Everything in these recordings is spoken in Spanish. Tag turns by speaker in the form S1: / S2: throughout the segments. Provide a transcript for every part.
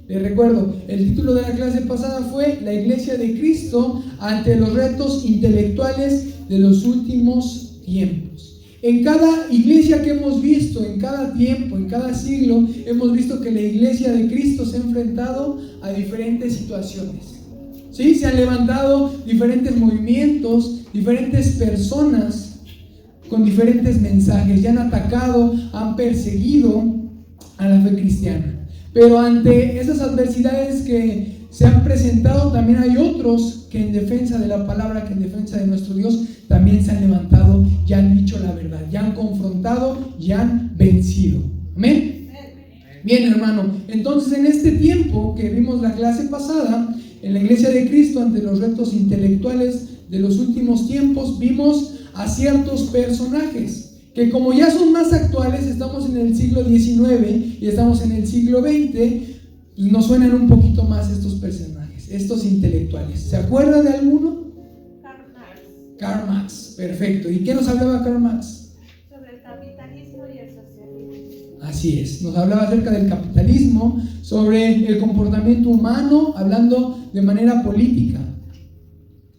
S1: Les recuerdo, el título de la clase pasada fue La Iglesia de Cristo ante los retos intelectuales de los últimos tiempos. En cada iglesia que hemos visto, en cada tiempo, en cada siglo, hemos visto que la Iglesia de Cristo se ha enfrentado a diferentes situaciones. ¿Sí? Se han levantado diferentes movimientos, diferentes personas con diferentes mensajes, y han atacado, han perseguido a la fe cristiana. Pero ante esas adversidades que se han presentado, también hay otros que en defensa de la palabra, que en defensa de nuestro Dios, también se han levantado y han dicho la verdad, ya han confrontado y han vencido. Amén. Bien, hermano, entonces en este tiempo que vimos la clase pasada, en la Iglesia de Cristo ante los retos intelectuales de los últimos tiempos, vimos a ciertos personajes que, como ya son más actuales, estamos en el siglo XIX y estamos en el siglo XX, y nos suenan un poquito más estos personajes, estos intelectuales. ¿Se acuerda de alguno?
S2: Karl Marx.
S1: Karl Marx, perfecto. ¿Y qué nos hablaba Karl Marx?
S2: Sobre el capitalismo y el socialismo.
S1: Así es, nos hablaba acerca del capitalismo, sobre el comportamiento humano, hablando de manera política.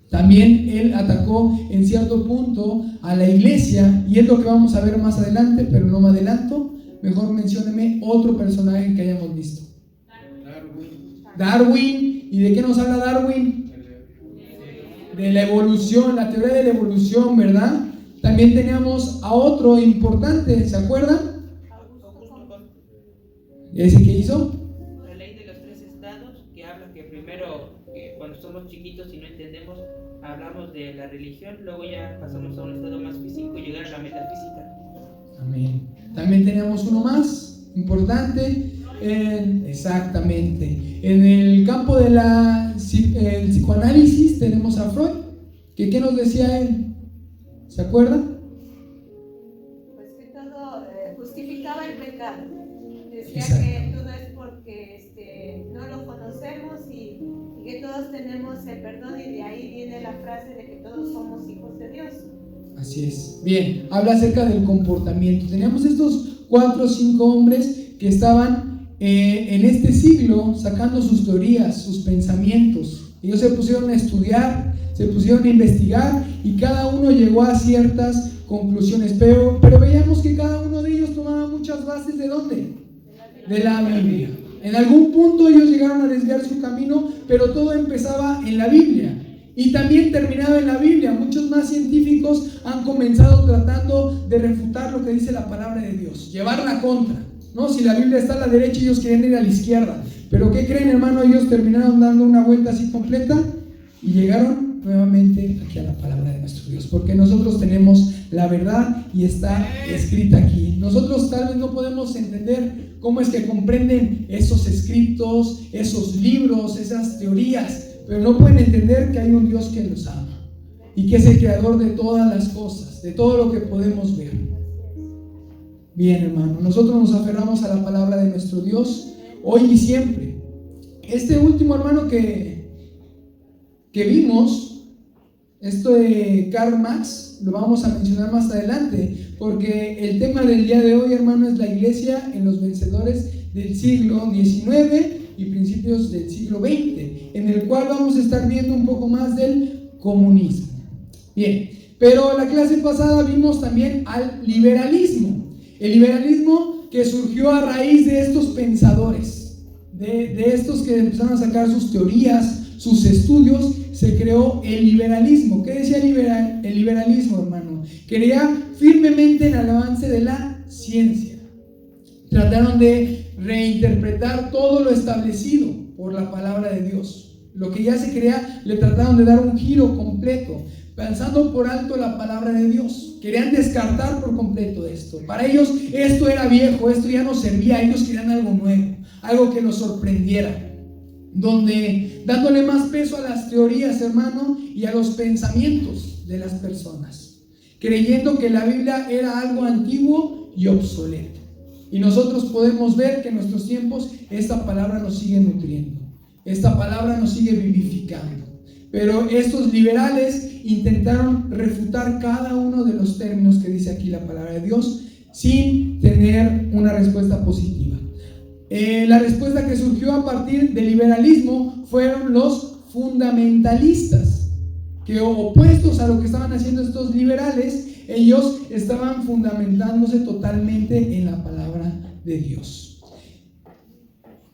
S1: También él atacó en cierto punto a la iglesia, y es lo que vamos a ver más adelante, pero no me adelanto. Mejor mencióneme otro personaje que hayamos visto. Darwin. ¿Y de qué nos habla Darwin? De la evolución, la teoría de la evolución, ¿verdad? También teníamos a otro importante, ¿se acuerdan? ¿Ese qué hizo?
S3: La ley de los tres estados, que habla que primero, cuando somos chiquitos y no entendemos, hablamos de la religión, luego ya pasamos a un estado más físico y llegar a la metafísica.
S1: Amén. También teníamos uno más importante, exactamente. En el campo de el psicoanálisis tenemos a Freud, que ¿qué nos decía él? ¿Se acuerdan?
S2: Pues que todo justificaba el pecado. Decía
S1: Exacto.
S2: que todo es porque no lo conocemos y que todos tenemos el perdón, y de ahí viene la frase de que todos somos hijos de Dios.
S1: Así es. Bien, habla acerca del comportamiento. Teníamos estos 4 o 5 hombres que estaban en este siglo sacando sus teorías, sus pensamientos. Ellos se pusieron a estudiar, se pusieron a investigar, y cada uno llegó a ciertas conclusiones. Pero veíamos que cada uno de ellos tomaba muchas bases ¿de dónde? De la Biblia. En algún punto ellos llegaron a desviar su camino, pero todo empezaba en la Biblia y también terminaba en la Biblia. Muchos más científicos han comenzado tratando de refutar lo que dice la palabra de Dios, llevarla contra, ¿no? Si la Biblia está a la derecha, ellos quieren ir a la izquierda. Pero ¿qué creen, hermano? Ellos terminaron dando una vuelta así completa y llegaron nuevamente aquí a la palabra de nuestro Dios, porque nosotros tenemos la verdad y está escrita aquí. Nosotros tal vez no podemos entender cómo es que comprenden esos escritos, esos libros, esas teorías, pero no pueden entender que hay un Dios que los ama y que es el creador de todas las cosas, de todo lo que podemos ver. Bien, hermano, nosotros nos aferramos a la palabra de nuestro Dios hoy y siempre. Este último, hermano, que vimos, esto de Karl Marx, lo vamos a mencionar más adelante, porque el tema del día de hoy, hermano, es la iglesia en los vencedores del siglo XIX y principios del siglo XX, en el cual vamos a estar viendo un poco más del comunismo. Bien, pero la clase pasada vimos también al liberalismo, el liberalismo que surgió a raíz de estos pensadores, de estos que empezaron a sacar sus teorías, sus estudios. Se creó el liberalismo. ¿Qué decía el liberalismo, hermano? Creía firmemente en el avance de la ciencia. Trataron de reinterpretar todo lo establecido por la palabra de Dios. Lo que ya se creía, le trataron de dar un giro completo, pasando por alto la palabra de Dios. Querían descartar por completo esto. Para ellos esto era viejo, esto ya no servía. Ellos querían algo nuevo, algo que los sorprendiera, donde dándole más peso a las teorías, hermano, y a los pensamientos de las personas, creyendo que la Biblia era algo antiguo y obsoleto. Y nosotros podemos ver que en nuestros tiempos esta palabra nos sigue nutriendo, esta palabra nos sigue vivificando. Pero estos liberales intentaron refutar cada uno de los términos que dice aquí la palabra de Dios sin tener una respuesta positiva. La respuesta que surgió a partir del liberalismo fueron los fundamentalistas, que opuestos a lo que estaban haciendo estos liberales, ellos estaban fundamentándose totalmente en la palabra de Dios.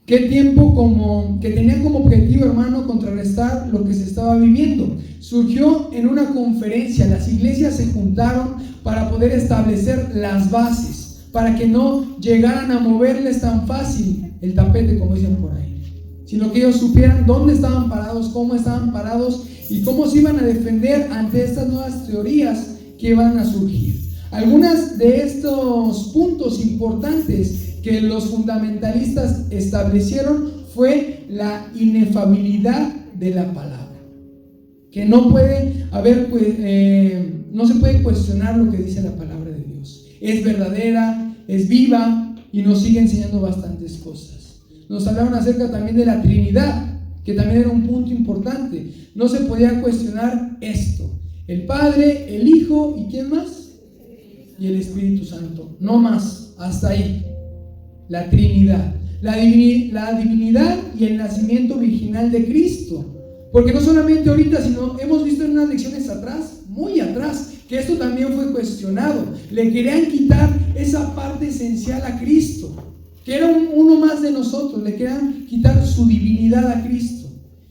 S1: ¿Qué tiempo que tenía como objetivo, hermano, contrarrestar lo que se estaba viviendo? Surgió en una conferencia, las iglesias se juntaron para poder establecer las bases, para que no llegaran a moverles tan fácil el tapete, como dicen por ahí, sino que ellos supieran dónde estaban parados, cómo estaban parados y cómo se iban a defender ante estas nuevas teorías que iban a surgir. Algunas de estos puntos importantes que los fundamentalistas establecieron fue la inefabilidad de la palabra, que no puede haber, no se puede cuestionar lo que dice la palabra de Dios. Es verdadera, es viva y nos sigue enseñando bastantes cosas. Nos hablaron acerca también de la Trinidad, que también era un punto importante. No se podía cuestionar esto: el Padre, el Hijo y ¿quién más? Y el Espíritu Santo. No más, hasta ahí. La Trinidad, la divinidad y el nacimiento virginal de Cristo. Porque no solamente ahorita, sino hemos visto en unas lecciones atrás, muy atrás, que esto también fue cuestionado. Le querían quitar esa parte esencial a Cristo, que era uno más de nosotros. Le querían quitar su divinidad a Cristo.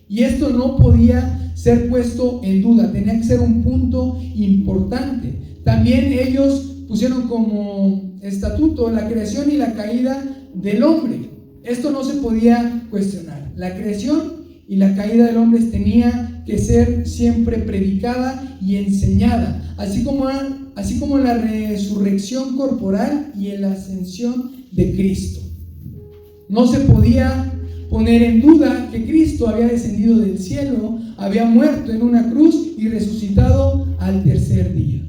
S1: Y esto no podía ser puesto en duda, tenía que ser un punto importante. También ellos pusieron como estatuto la creación y la caída del hombre. Esto no se podía cuestionar. La creación y la caída del hombre tenía que ser siempre predicada y enseñada, así como la resurrección corporal y la ascensión de Cristo. No se podía poner en duda que Cristo había descendido del cielo, había muerto en una cruz y resucitado al tercer día.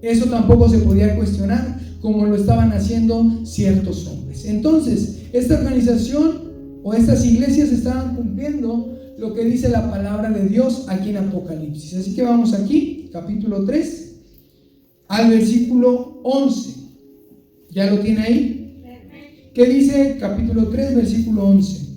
S1: Eso tampoco se podía cuestionar, como lo estaban haciendo ciertos hombres. Entonces, esta organización o estas iglesias estaban cumpliendo lo que dice la palabra de Dios aquí en Apocalipsis. Así que vamos aquí, capítulo 3, al versículo 11. ¿Ya lo tiene ahí? ¿Qué dice capítulo 3, versículo 11?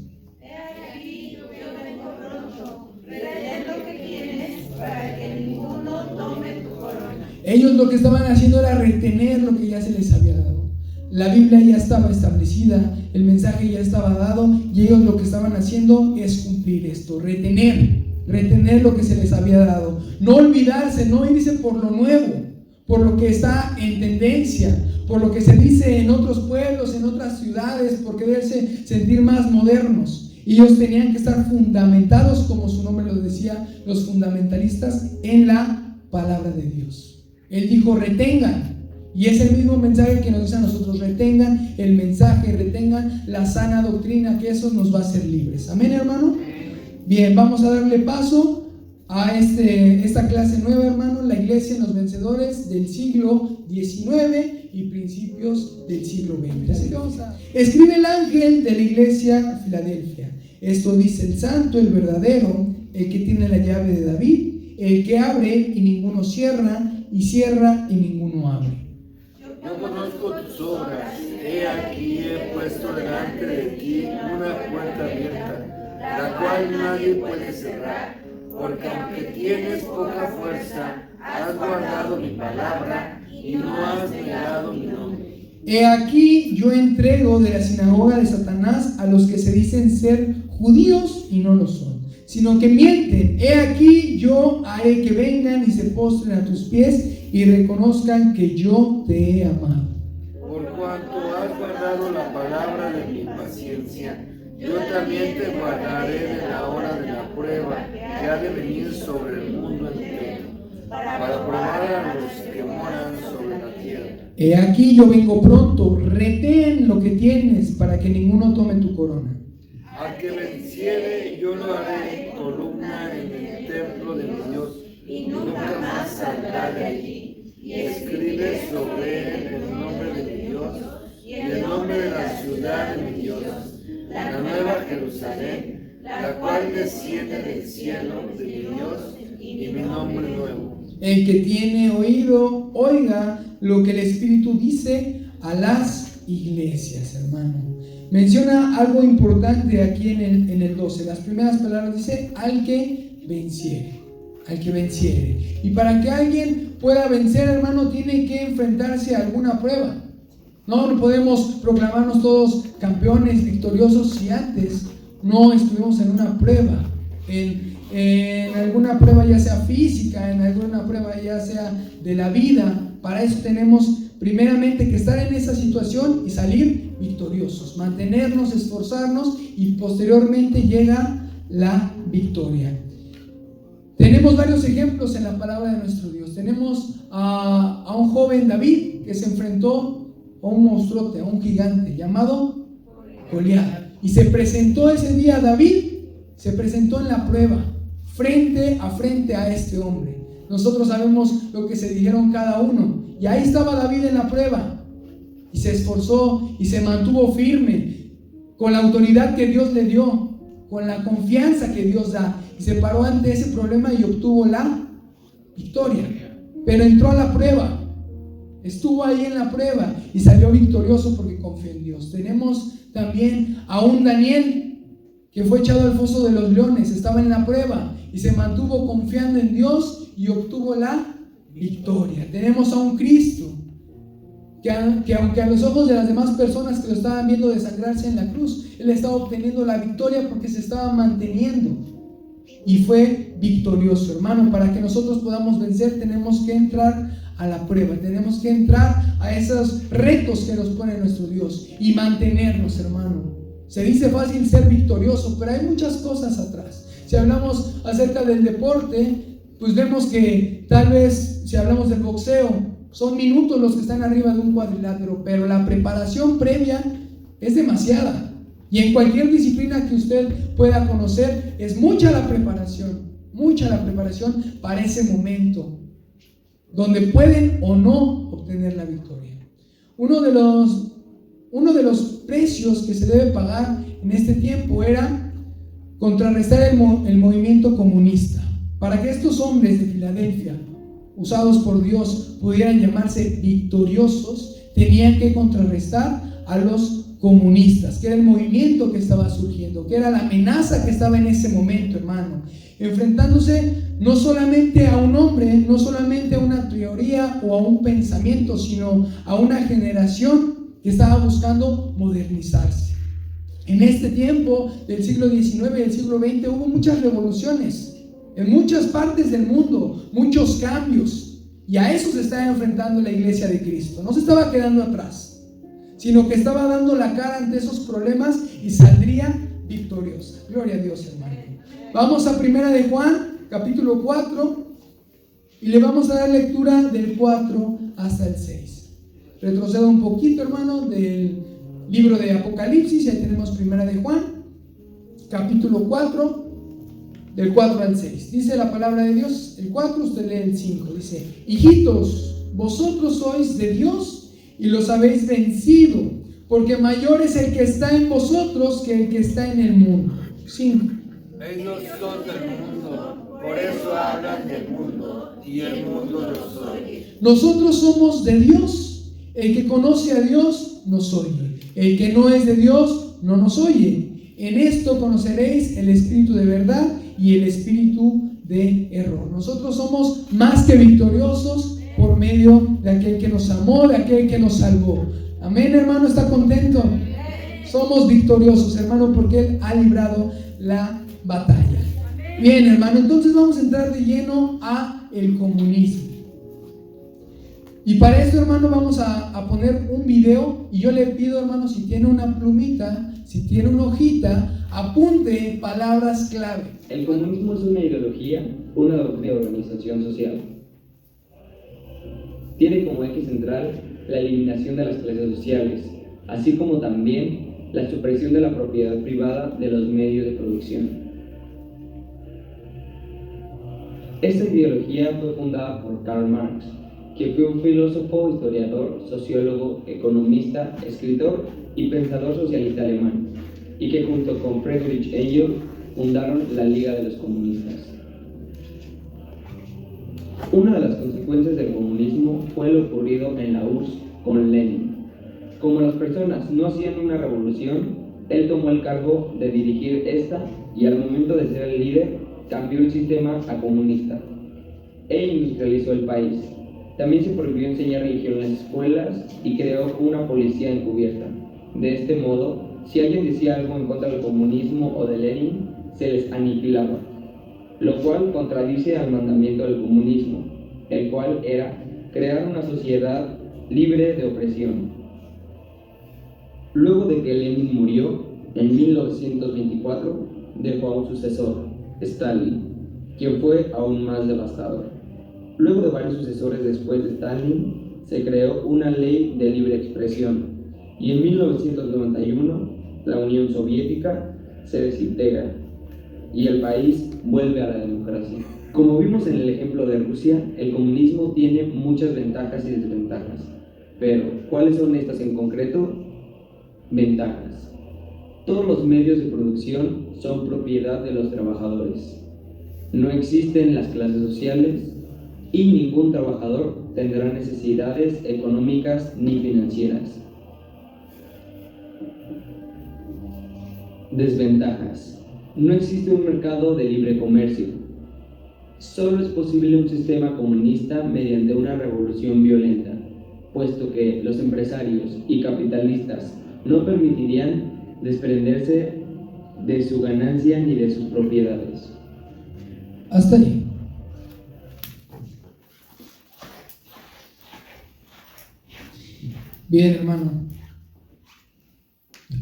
S1: Ellos lo que estaban haciendo era retener lo que ya se les había dado. La Biblia ya estaba establecida, el mensaje ya estaba dado, y ellos lo que estaban haciendo es cumplir esto, retener lo que se les había dado. No olvidarse, no irse por lo nuevo, por lo que está en tendencia, por lo que se dice en otros pueblos, en otras ciudades, por quererse sentir más modernos. Ellos tenían que estar fundamentados, como su nombre lo decía, los fundamentalistas, en la palabra de Dios. Él dijo: retengan, y es el mismo mensaje que nos dice a nosotros: retengan el mensaje, retengan la sana doctrina, que eso nos va a hacer libres. Amén, hermano. Bien, vamos a darle paso a esta clase nueva, hermano, la iglesia en los vencedores del siglo XIX y principios del siglo XX. Así que escribe el ángel de la iglesia Filadelfia: esto dice el santo, el verdadero, el que tiene la llave de David, el que abre y ninguno cierra, y cierra y ninguno abre.
S4: Yo conozco tus obras. He aquí he puesto delante de ti una puerta abierta, la cual nadie puede cerrar, porque aunque tienes poca fuerza, has guardado mi palabra y no has negado mi nombre.
S1: He aquí yo entrego de la sinagoga de Satanás a los que se dicen ser judíos y no lo son, sino que mienten. He aquí yo haré que vengan y se postren a tus pies y reconozcan que yo te he amado.
S4: Por cuanto has guardado la palabra de mi paciencia, yo también te guardaré de la hora de la prueba que ha de venir sobre el mundo entero, para probar a los que moran sobre la tierra.
S1: He aquí yo vengo pronto, retén lo que tienes para que ninguno tome tu corona.
S4: Al que venciere, yo lo haré columna en el templo de mi Dios, y nunca más saldrá de allí. Y escribe sobre él el nombre de mi Dios, y el nombre de la ciudad de mi Dios, la nueva Jerusalén, la cual desciende del cielo de mi Dios, y mi nombre nuevo.
S1: El que tiene oído, oiga lo que el Espíritu dice a las iglesias, hermano. menciona algo importante aquí en el 12. Las primeras palabras dice, al que venciere. Al que venciere. Y para que alguien pueda vencer, hermano, tiene que enfrentarse a alguna prueba. No podemos proclamarnos todos campeones, victoriosos, si antes no estuvimos en una prueba, en alguna prueba ya sea física, en alguna prueba ya sea de la vida. Para eso tenemos primeramente que estar en esa situación y salir victoriosos, mantenernos, esforzarnos y posteriormente llega la victoria. Tenemos varios ejemplos en la palabra de nuestro Dios. Tenemos a un joven David que se enfrentó a un monstruote, a un gigante llamado Goliat. Y se presentó ese día David, se presentó en la prueba, frente a este hombre. Nosotros sabemos lo que se dijeron cada uno. Y ahí estaba David en la prueba. Y se esforzó y se mantuvo firme, con la autoridad que Dios le dio, con la confianza que Dios da. Y se paró ante ese problema y obtuvo la victoria. Pero entró a la prueba. Estuvo ahí en la prueba y salió victorioso porque confió en Dios. Tenemos también a un Daniel que fue echado al foso de los leones. Estaba en la prueba y se mantuvo confiando en Dios y obtuvo la victoria. Tenemos a un Cristo que aunque a los ojos de las demás personas que lo estaban viendo desangrarse en la cruz, Él estaba obteniendo la victoria porque se estaba manteniendo y fue victorioso. Hermano, para que nosotros podamos vencer tenemos que entrar a la prueba, tenemos que entrar a esos retos que nos pone nuestro Dios y mantenernos, hermano. Se dice fácil ser victorioso, pero hay muchas cosas atrás. Si hablamos acerca del deporte, pues vemos que tal vez si hablamos del boxeo, son minutos los que están arriba de un cuadrilátero, pero la preparación previa es demasiada. Y en cualquier disciplina que usted pueda conocer, es mucha la preparación para ese momento, donde pueden o no obtener la victoria. Uno de los precios que se debe pagar en este tiempo era contrarrestar el movimiento comunista. Para que estos hombres de Filadelfia, usados por Dios, pudieran llamarse victoriosos, tenían que contrarrestar a los comunistas, que era el movimiento que estaba surgiendo, que era la amenaza que estaba en ese momento, hermano, enfrentándose no solamente a un hombre, no solamente a una teoría o a un pensamiento, sino a una generación que estaba buscando modernizarse. En este tiempo del siglo XIX y del siglo XX hubo muchas revoluciones en muchas partes del mundo, muchos cambios, y a eso se estaba enfrentando la iglesia de Cristo. No se estaba quedando atrás, sino que estaba dando la cara ante esos problemas y saldría victoriosa. Gloria a Dios, hermano. Vamos a 1 de Juan, capítulo 4, y le vamos a dar lectura del 4 hasta el 6. Retrocedo un poquito, hermano, del libro de Apocalipsis. Ahí tenemos 1 de Juan, capítulo 4, del 4 al 6. Dice la palabra de Dios, el 4, usted lee el 5. Dice: hijitos, vosotros sois de Dios y los habéis vencido, porque mayor es el que está en vosotros que el que está en el mundo. 5.
S4: Ellos son del mundo, por eso hablan del mundo, y el mundo los oye.
S1: Nosotros somos de Dios. El que conoce a Dios nos oye. El que no es de Dios no nos oye. En esto conoceréis el espíritu de verdad y el espíritu de error. Nosotros somos más que victoriosos por medio de aquel que nos amó, de aquel que nos salvó. Amén, hermano, ¿está contento? Somos victoriosos, hermano, porque Él ha librado la batalla. Bien, hermano, entonces vamos a entrar de lleno a el comunismo. Y para esto, hermano, vamos a poner un video, y yo le pido, hermano, si tiene una plumita, si tiene una hojita, apunte palabras clave.
S5: El comunismo es una ideología, una doctrina de organización social. Tiene como eje central la eliminación de las clases sociales, así como también la supresión de la propiedad privada de los medios de producción. Esta ideología fue fundada por Karl Marx, que fue un filósofo, historiador, sociólogo, economista, escritor y pensador socialista alemán, y que junto con Friedrich Engels fundaron la Liga de los Comunistas. Una de las consecuencias del comunismo fue lo ocurrido en la URSS con Lenin. Como las personas no hacían una revolución, él tomó el cargo de dirigir esta y al momento de ser el líder, cambió el sistema a comunista e industrializó el país. También se prohibió enseñar religión en las escuelas y creó una policía encubierta. De este modo, si alguien decía algo en contra del comunismo o de Lenin, se les aniquilaba, lo cual contradice al mandamiento del comunismo, el cual era crear una sociedad libre de opresión. Luego de que Lenin murió, en 1924, dejó a un sucesor, Stalin, quien fue aún más devastador. Luego de varios sucesores después de Stalin, se creó una ley de libre expresión, y en 1991 la Unión Soviética se desintegra y el país vuelve a la democracia. Como vimos en el ejemplo de Rusia, el comunismo tiene muchas ventajas y desventajas. Pero, ¿cuáles son estas en concreto? Ventajas. Todos los medios de producción son propiedad de los trabajadores. No existen las clases sociales y ningún trabajador tendrá necesidades económicas ni financieras. Desventajas. No existe un mercado de libre comercio. Solo es posible un sistema comunista mediante una revolución violenta, puesto que los empresarios y capitalistas no permitirían desprenderse de su ganancia ni de sus propiedades.
S1: Hasta ahí. Bien, hermano.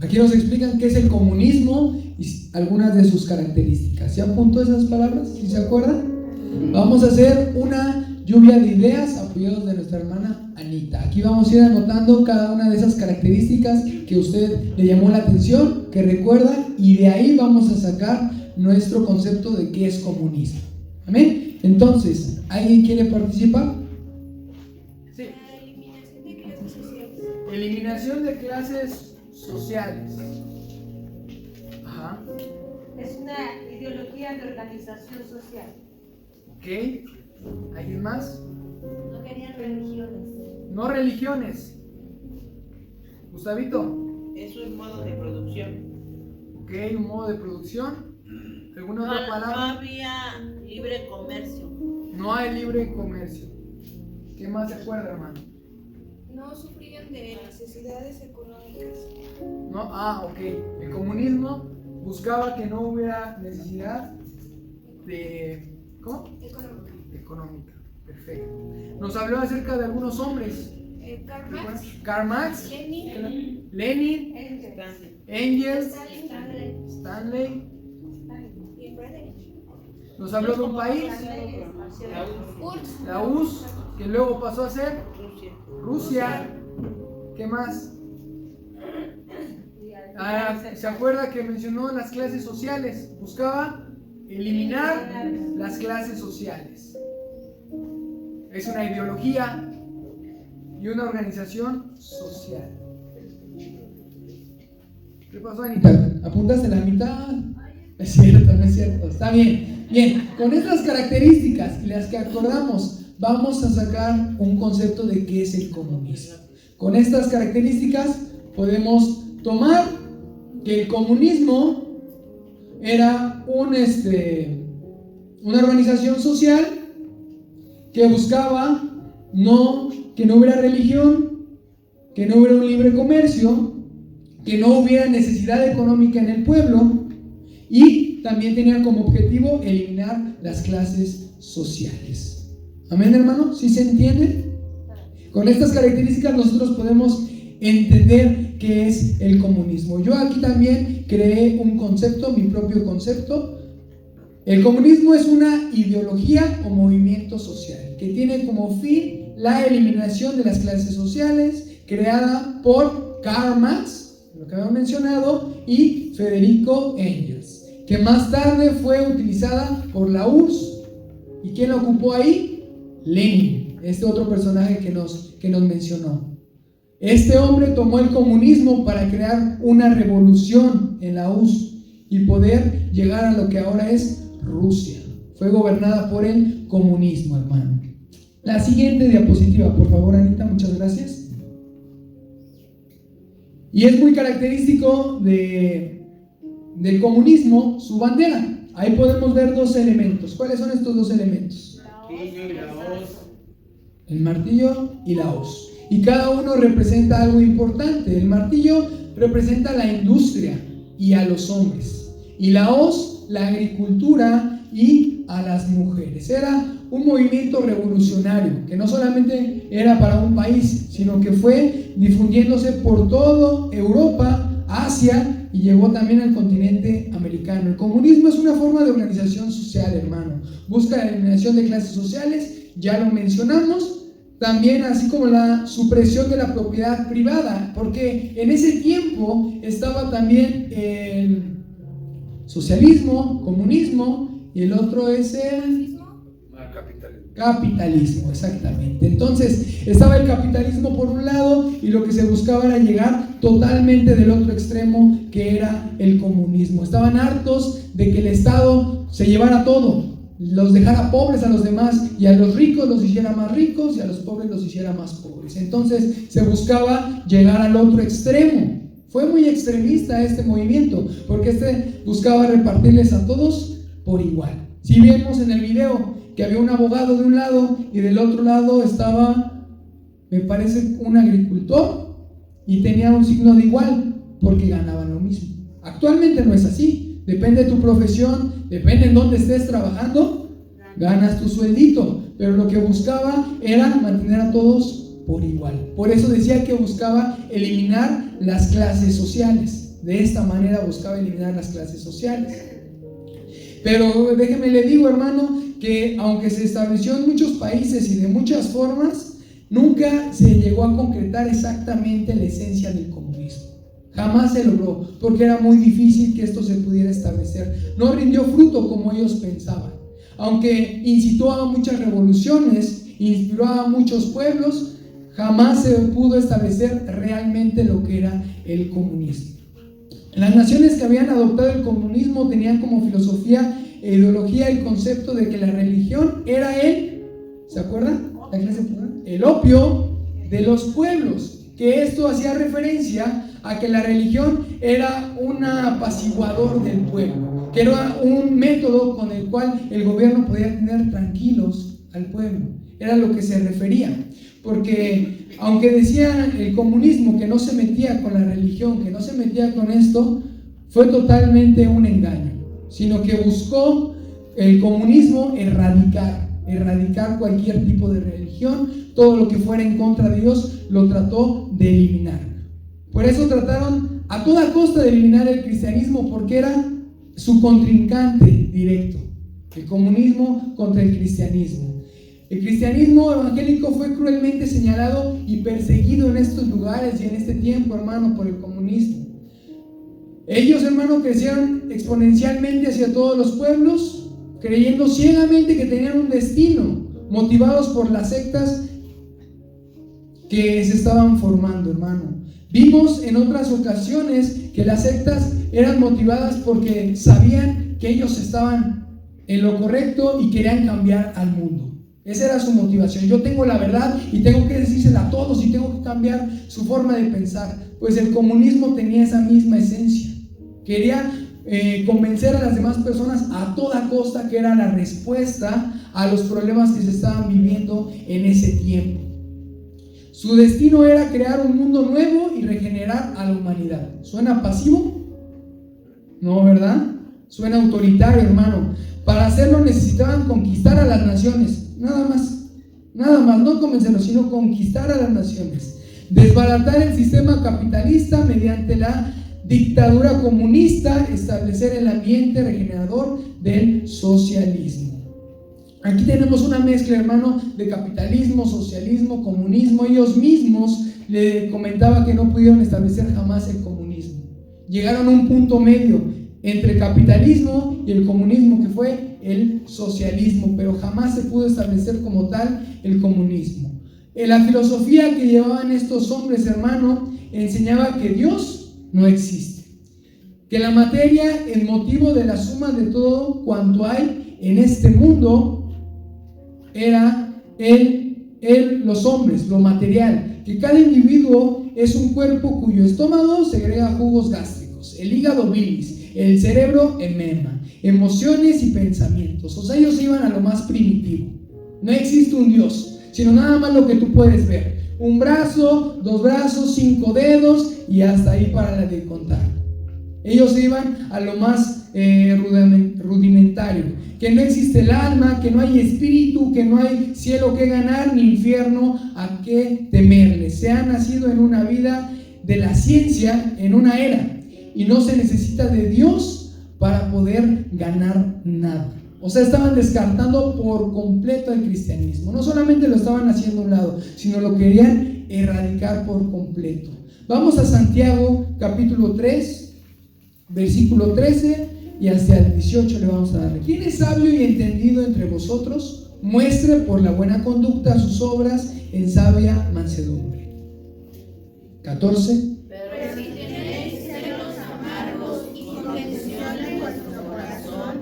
S1: Aquí nos explican qué es el comunismo y algunas de sus características. ¿Se apuntó esas palabras? ¿Sí se acuerdan? Vamos a hacer una lluvia de ideas apoyados de nuestra hermana Anita. Aquí vamos a ir anotando cada una de esas características que a usted le llamó la atención, que recuerda, y de ahí vamos a sacar nuestro concepto de qué es comunismo. ¿Amén? Entonces, ¿alguien quiere participar? Sí. Eliminación de clases sociales. Ajá.
S2: Es una ideología de organización social.
S1: Ok. ¿Alguien más?
S2: No querían religiones.
S1: No religiones. Gustavito.
S3: Es un modo de producción.
S1: Ok, un modo de producción. ¿Alguna otra palabra?
S6: No había libre comercio.
S1: No hay libre comercio. ¿Qué más se acuerda, hermano?
S7: No sufrían de necesidades económicas.
S1: No, ok. El comunismo buscaba que no hubiera necesidad de... ¿Cómo?
S7: Económica.
S1: Económica. Perfecto. Nos habló acerca de algunos hombres.
S7: Karl Marx,
S1: Karl Marx, Lenin, Engels, Stanley.
S7: y Friedrich.
S1: Nos habló de un país, la URSS, que luego pasó a ser Rusia. ¿Qué más? ¿Se acuerda que mencionó las clases sociales? Buscaba eliminar las clases sociales. Es una ideología y una organización social. ¿Qué pasó, Anita? ¿Apuntaste la mitad? Es cierto, no es cierto. Está bien. Bien, con estas características y las que acordamos, vamos a sacar un concepto de qué es el comunismo. Con estas características podemos tomar que el comunismo era una organización social que buscaba que no hubiera religión, que no hubiera un libre comercio, que no hubiera necesidad económica en el pueblo, y también tenía como objetivo eliminar las clases sociales. ¿Amén, hermano? ¿Sí se entiende? Con estas características nosotros podemos entender qué es el comunismo. Yo aquí también creé un concepto, mi propio concepto. El comunismo es una ideología o movimiento social que tiene como fin la eliminación de las clases sociales, creada por Karl Marx, lo que habíamos mencionado, y Federico Engels, que más tarde fue utilizada por la URSS. ¿Y quién la ocupó ahí? Lenin, este otro personaje que nos mencionó. Este hombre tomó el comunismo para crear una revolución en la URSS y poder llegar a lo que ahora es Rusia. Fue gobernada por el comunismo, hermano. La siguiente diapositiva, por favor, Anita, muchas gracias. Y es muy característico del comunismo su bandera. Ahí podemos ver dos elementos. ¿Cuáles son estos dos elementos? El martillo y la hoz. Y cada uno representa algo importante. El martillo representa la industria y a los hombres. Y la hoz, la agricultura y a las mujeres. Era un movimiento revolucionario que no solamente era para un país, sino que fue difundiéndose por toda Europa, Asia, y llegó también al continente americano. El comunismo es una forma de organización social, hermano. Busca la eliminación de clases sociales, ya lo mencionamos, también así como la supresión de la propiedad privada, porque en ese tiempo estaba también el socialismo, comunismo, y el otro es el capitalismo, exactamente. Entonces estaba el capitalismo por un lado y lo que se buscaba era llegar totalmente del otro extremo, que era el comunismo. Estaban hartos de que el Estado se llevara todo, los dejara pobres a los demás, y a los ricos los hiciera más ricos y a los pobres los hiciera más pobres. Entonces se buscaba llegar al otro extremo. Fue muy extremista este movimiento, porque buscaba repartirles a todos por igual. Si vemos en el video que había un abogado de un lado y del otro lado estaba, me parece, un agricultor, y tenía un signo de igual porque ganaban lo mismo. Actualmente no es así. Depende de tu profesión, depende en dónde estés trabajando, ganas tu sueldito, pero lo que buscaba era mantener a todos por igual. Por eso decía que buscaba eliminar las clases sociales. De esta manera buscaba eliminar las clases sociales. Pero déjeme le digo, hermano, que aunque se estableció en muchos países y de muchas formas, nunca se llegó a concretar exactamente la esencia del comunismo. Jamás se logró, porque era muy difícil que esto se pudiera establecer. No rindió fruto como ellos pensaban. Aunque incitó a muchas revoluciones, inspiró a muchos pueblos, jamás se pudo establecer realmente lo que era el comunismo. Las naciones que habían adoptado el comunismo tenían como filosofía e ideología el concepto de que la religión era ¿se acuerdan? El opio de los pueblos, que esto hacía referencia a que la religión era un apaciguador del pueblo, que era un método con el cual el gobierno podía tener tranquilos al pueblo. Era lo que se refería, porque aunque decía el comunismo que no se metía con la religión, que no se metía con esto, fue totalmente un engaño, sino que buscó el comunismo erradicar cualquier tipo de religión. Todo lo que fuera en contra de Dios lo trató de eliminar. Por eso trataron a toda costa de eliminar el cristianismo, porque era su contrincante directo, el comunismo contra el cristianismo. El cristianismo evangélico fue cruelmente señalado y perseguido en estos lugares y en este tiempo, hermano, por el comunismo. Ellos, hermano, crecieron exponencialmente hacia todos los pueblos, creyendo ciegamente que tenían un destino, motivados por las sectas que se estaban formando, hermano. Vimos en otras ocasiones que las sectas eran motivadas porque sabían que ellos estaban en lo correcto y querían cambiar al mundo. Esa era su motivación. Yo tengo la verdad y tengo que decírsela a todos y tengo que cambiar su forma de pensar. Pues el comunismo tenía esa misma esencia. Quería convencer a las demás personas a toda costa que era la respuesta a los problemas que se estaban viviendo en ese tiempo. Su destino era crear un mundo nuevo y regenerar a la humanidad. ¿Suena pasivo? No, ¿verdad? Suena autoritario, hermano. Para hacerlo necesitaban conquistar a las naciones. Nada más, no convencerlos, sino conquistar a las naciones, desbaratar el sistema capitalista mediante la dictadura comunista, establecer el ambiente regenerador del socialismo. Aquí tenemos una mezcla, hermano, de capitalismo, socialismo, comunismo. Ellos mismos le comentaba que no pudieron establecer jamás el comunismo. Llegaron a un punto medio entre el capitalismo y el comunismo, que fue el socialismo, pero jamás se pudo establecer como tal el comunismo. La filosofía que llevaban estos hombres, hermano, enseñaba que Dios no existe, que la materia, el motivo de la suma de todo cuanto hay en este mundo, era los hombres, lo material, que cada individuo es un cuerpo cuyo estómago segrega jugos gástricos, el hígado bilis, el cerebro emema, emociones y pensamientos. O sea, ellos iban a lo más primitivo. No existe un Dios, sino nada más lo que tú puedes ver. Un brazo, 2 brazos, 5 dedos y hasta ahí para de contar. Ellos iban a lo más rudimentario, que no existe el alma, que no hay espíritu, que no hay cielo que ganar ni infierno a qué temerle. Se ha nacido en una vida de la ciencia, en una era, y no se necesita de Dios para poder ganar nada. O sea, estaban descartando por completo el cristianismo. No solamente lo estaban haciendo a un lado, sino lo querían erradicar por completo. Vamos a Santiago capítulo 3, versículo 13 y hasta el 18 le vamos a dar. ¿Quién es sabio y entendido entre vosotros? Muestre por la buena conducta sus obras en sabia mansedumbre. 14.
S6: Pero si tenéis celos amargos y contención en vuestro corazón,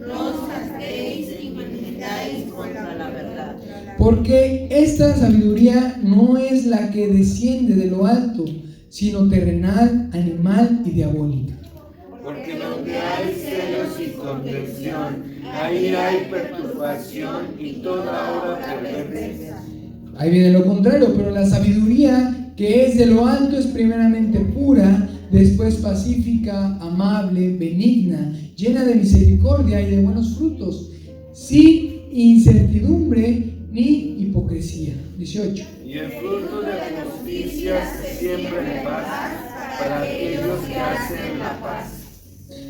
S6: no os jactéis ni militáis contra la verdad.
S1: Porque esta sabiduría no es la que desciende de lo alto, sino terrenal, animal y diabólica.
S4: Porque donde hay celos y contención, ahí hay perturbación y toda obra perversa.
S1: Ahí viene lo contrario, pero la sabiduría que es de lo alto es primeramente pura, después pacífica, amable, benigna, llena de misericordia y de buenos frutos, sin incertidumbre ni hipocresía. 18.
S4: Y el fruto de la justicia se siembra en paz para aquellos que hacen la paz.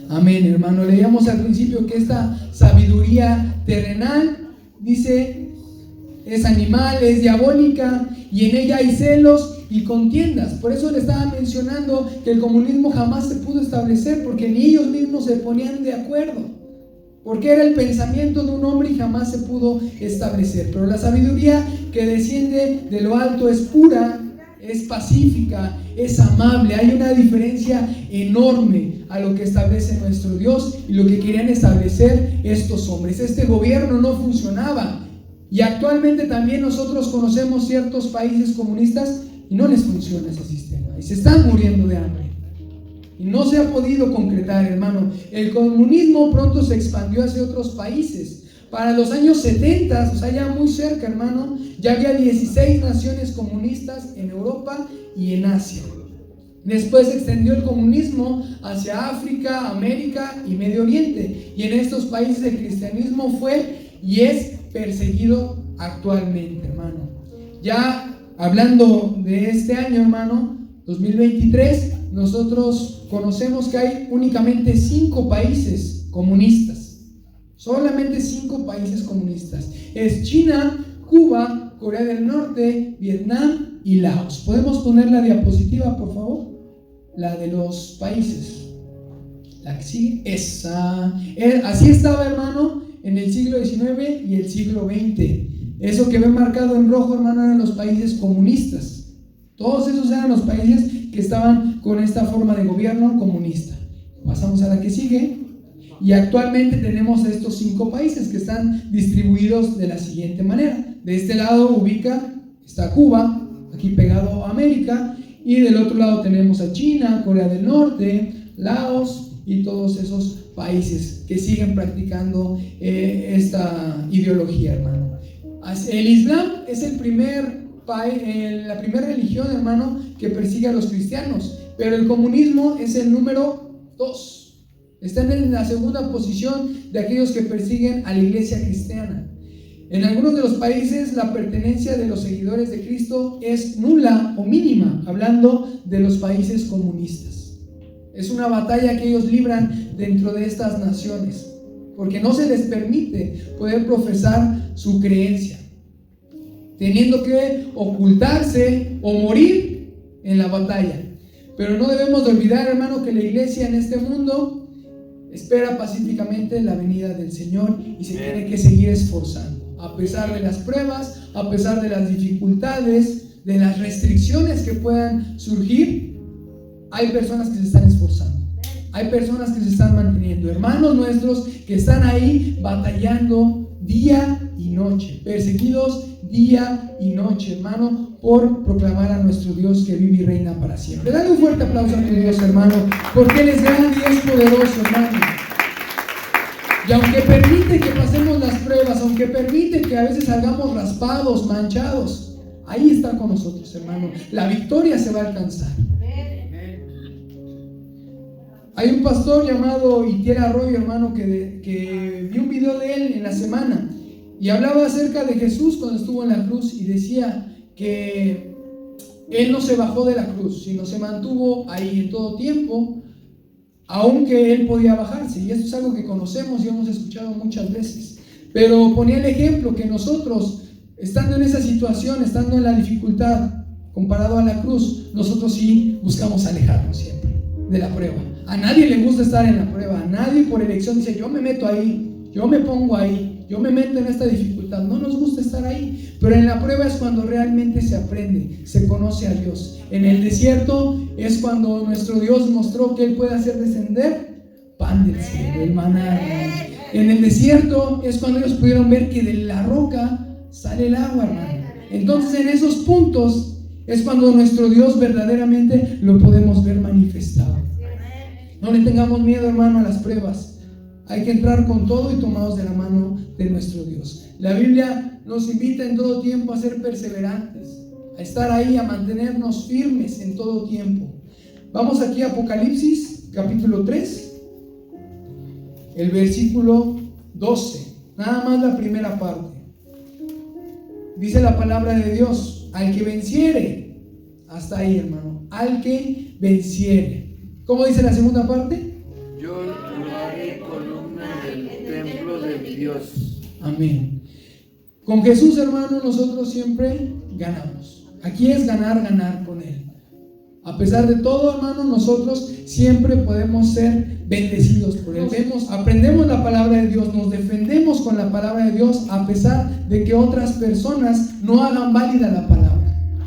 S1: Amén, hermano. Leíamos al principio que esta sabiduría terrenal, dice, es animal, es diabólica, y en ella hay celos y contiendas. Por eso le estaba mencionando que el comunismo jamás se pudo establecer, porque ni ellos mismos se ponían de acuerdo, porque era el pensamiento de un hombre y jamás se pudo establecer. Pero la sabiduría que desciende de lo alto es pura, es pacífica, es amable. Hay una diferencia enorme a lo que establece nuestro Dios y lo que querían establecer estos hombres. Este gobierno no funcionaba, y actualmente también nosotros conocemos ciertos países comunistas y no les funciona ese sistema y se están muriendo de hambre y no se ha podido concretar, hermano. El comunismo pronto se expandió hacia otros países. Para los años 70, o sea, ya muy cerca, hermano, ya había 16 naciones comunistas en Europa y en Asia. Después se extendió el comunismo hacia África, América y Medio Oriente, y en estos países el cristianismo fue y es perseguido actualmente, hermano. Ya hablando de este año, hermano, 2023, nosotros conocemos que hay únicamente 5 países comunistas. Solamente 5 países comunistas. Es China, Cuba, Corea del Norte, Vietnam y Laos. ¿Podemos poner la diapositiva, por favor? La de los países. La que sigue. Esa. Así estaba, hermano, en el siglo XIX y el siglo XX. Eso que ve marcado en rojo, hermano, eran los países comunistas. Todos esos eran los países que estaban con esta forma de gobierno comunista. Pasamos a la que sigue. Y actualmente tenemos estos 5 países que están distribuidos de la siguiente manera. De este lado está Cuba, aquí pegado a América, y del otro lado tenemos a China, Corea del Norte, Laos y todos esos países que siguen practicando esta ideología, hermano. El Islam es la primera religión, hermano, que persigue a los cristianos, pero el comunismo es el número 2. Están en la segunda posición de aquellos que persiguen a la iglesia cristiana. En algunos de los países la pertenencia de los seguidores de Cristo es nula o mínima, hablando de los países comunistas. Es una batalla que ellos libran dentro de estas naciones, porque no se les permite poder profesar su creencia, teniendo que ocultarse o morir en la batalla. Pero no debemos de olvidar, hermano, que la iglesia en este mundo espera pacíficamente la venida del Señor y se tiene que seguir esforzando. A pesar de las pruebas, a pesar de las dificultades, de las restricciones que puedan surgir, hay personas que se están esforzando. Hay personas que se están manteniendo. Hermanos nuestros que están ahí batallando día y noche, perseguidos día y noche, hermano, por proclamar a nuestro Dios que vive y reina para siempre. Dale un fuerte aplauso a tu Dios, hermano, porque Él es grande y es poderoso, hermano. Y aunque permite que pasemos las pruebas, aunque permite que a veces salgamos raspados, manchados, ahí está con nosotros, hermano. La victoria se va a alcanzar. Hay un pastor llamado Itiel Arroyo, hermano, que vi un video de él en la semana y hablaba acerca de Jesús cuando estuvo en la cruz y decía que Él no se bajó de la cruz, sino se mantuvo ahí en todo tiempo, aunque Él podía bajarse. Y esto es algo que conocemos y hemos escuchado muchas veces. Pero ponía el ejemplo que nosotros, estando en esa situación, estando en la dificultad, comparado a la cruz, nosotros sí buscamos alejarnos siempre de la prueba. A nadie le gusta estar en la prueba, a nadie por elección dice yo me meto ahí, yo me pongo ahí, yo me meto en esta dificultad. No nos gusta estar ahí, pero en la prueba es cuando realmente se aprende, se conoce a Dios. En el desierto es cuando nuestro Dios mostró que Él puede hacer descender pan del cielo, el maná. En el desierto es cuando ellos pudieron ver que de la roca sale el agua, hermano. Entonces en esos puntos es cuando nuestro Dios verdaderamente lo podemos ver manifestado. No le tengamos miedo, hermano, a las pruebas. Hay que entrar con todo y tomados de la mano de nuestro Dios. La Biblia nos invita en todo tiempo a ser perseverantes, a estar ahí, a mantenernos firmes en todo tiempo. Vamos aquí a Apocalipsis, capítulo 3, el versículo 12. Nada más la primera parte. Dice la palabra de Dios: al que venciere, hasta ahí, hermano, al que venciere. ¿Cómo dice la segunda parte?
S4: Yo lo haré columna del templo de mi Dios.
S1: Amén. Con Jesús, hermano, nosotros siempre ganamos. Aquí es ganar, ganar con Él. A pesar de todo, hermano, nosotros siempre podemos ser bendecidos por Él. Aprendemos la palabra de Dios, nos defendemos con la palabra de Dios, a pesar de que otras personas no hagan válida la palabra.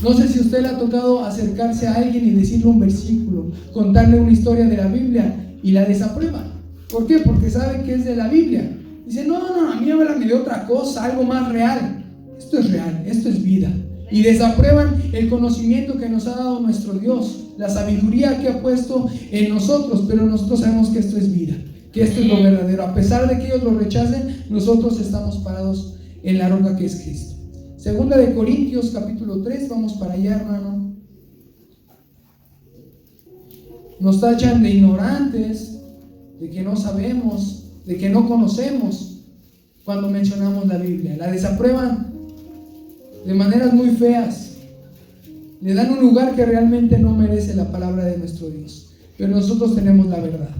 S1: No sé si a usted le ha tocado acercarse a alguien y decirle un versículo, contarle una historia de la Biblia y la desaprueba. ¿Por qué? Porque sabe que es de la Biblia. Dice, no, a mí háblame de otra cosa, algo más real. Esto es real, esto es vida. Y desaprueban el conocimiento que nos ha dado nuestro Dios, la sabiduría que ha puesto en nosotros, pero nosotros sabemos que esto es vida, que esto es lo verdadero. A pesar de que ellos lo rechacen, nosotros estamos parados en la roca que es Cristo. Segunda de Corintios capítulo 3, vamos para allá, hermano. Nos tachan de ignorantes, de que no sabemos, de que no conocemos cuando mencionamos la Biblia. La desaprueban de maneras muy feas. Le dan un lugar que realmente no merece la palabra de nuestro Dios. Pero nosotros tenemos la verdad.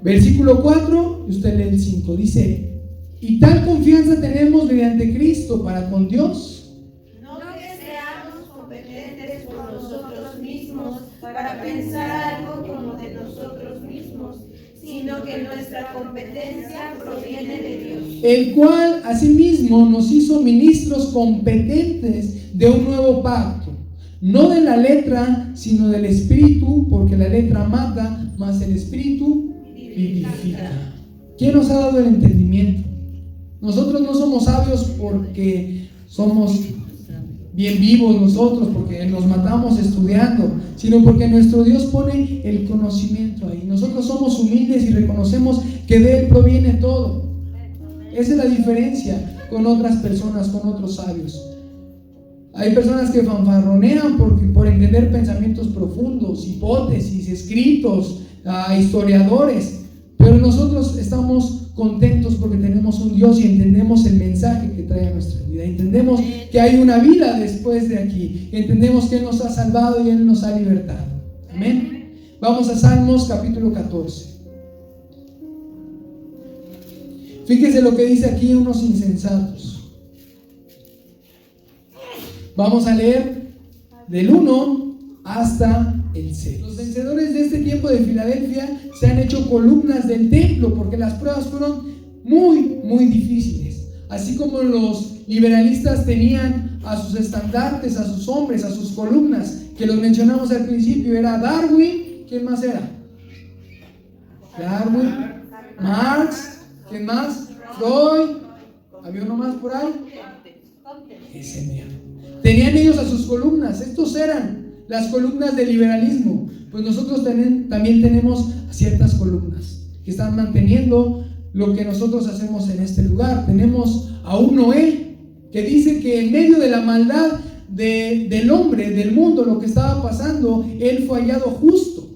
S1: Versículo 4, y usted lee el 5, dice: y tal confianza tenemos mediante Cristo para con Dios.
S6: No que seamos competentes por nosotros mismos para pensar algo como de nosotros mismos, sino que nuestra competencia proviene de Dios,
S1: el cual asimismo nos hizo ministros competentes de un nuevo pacto, no de la letra, sino del Espíritu, porque la letra mata, mas el Espíritu vivifica. ¿Quién nos ha dado el entendimiento? Nosotros no somos sabios porque somos bien vivos nosotros, porque nos matamos estudiando, sino porque nuestro Dios pone el conocimiento ahí. Nosotros somos humildes y reconocemos que de Él proviene todo. Esa es la diferencia con otras personas, con otros sabios. Hay personas que fanfarronean por entender pensamientos profundos, hipótesis, escritos, historiadores, pero nosotros estamos contentos porque tenemos un Dios y entendemos el mensaje que trae a nuestra vida. Entendemos que hay una vida después de aquí. Entendemos que Él nos ha salvado y Él nos ha libertado. Amén. Vamos a Salmos capítulo 14. Fíjese lo que dice aquí unos insensatos. Vamos a leer del 1 hasta el 6. Los vencedores de este tiempo de Filadelfia se han hecho columnas del templo porque las pruebas fueron muy difíciles. Así como los liberalistas tenían a sus estandartes, a sus hombres, a sus columnas, que los mencionamos al principio, era Darwin. ¿Quién más era? Darwin, Marx, ¿Quién más? Freud. ¿Había uno más por ahí? Ese mero. Tenían ellos a sus columnas. Estos eran las columnas del liberalismo. Pues nosotros también tenemos ciertas columnas que están manteniendo lo que nosotros hacemos en este lugar. Tenemos a un Noé que dice que en medio de la maldad del hombre, del mundo, lo que estaba pasando, él fue hallado justo.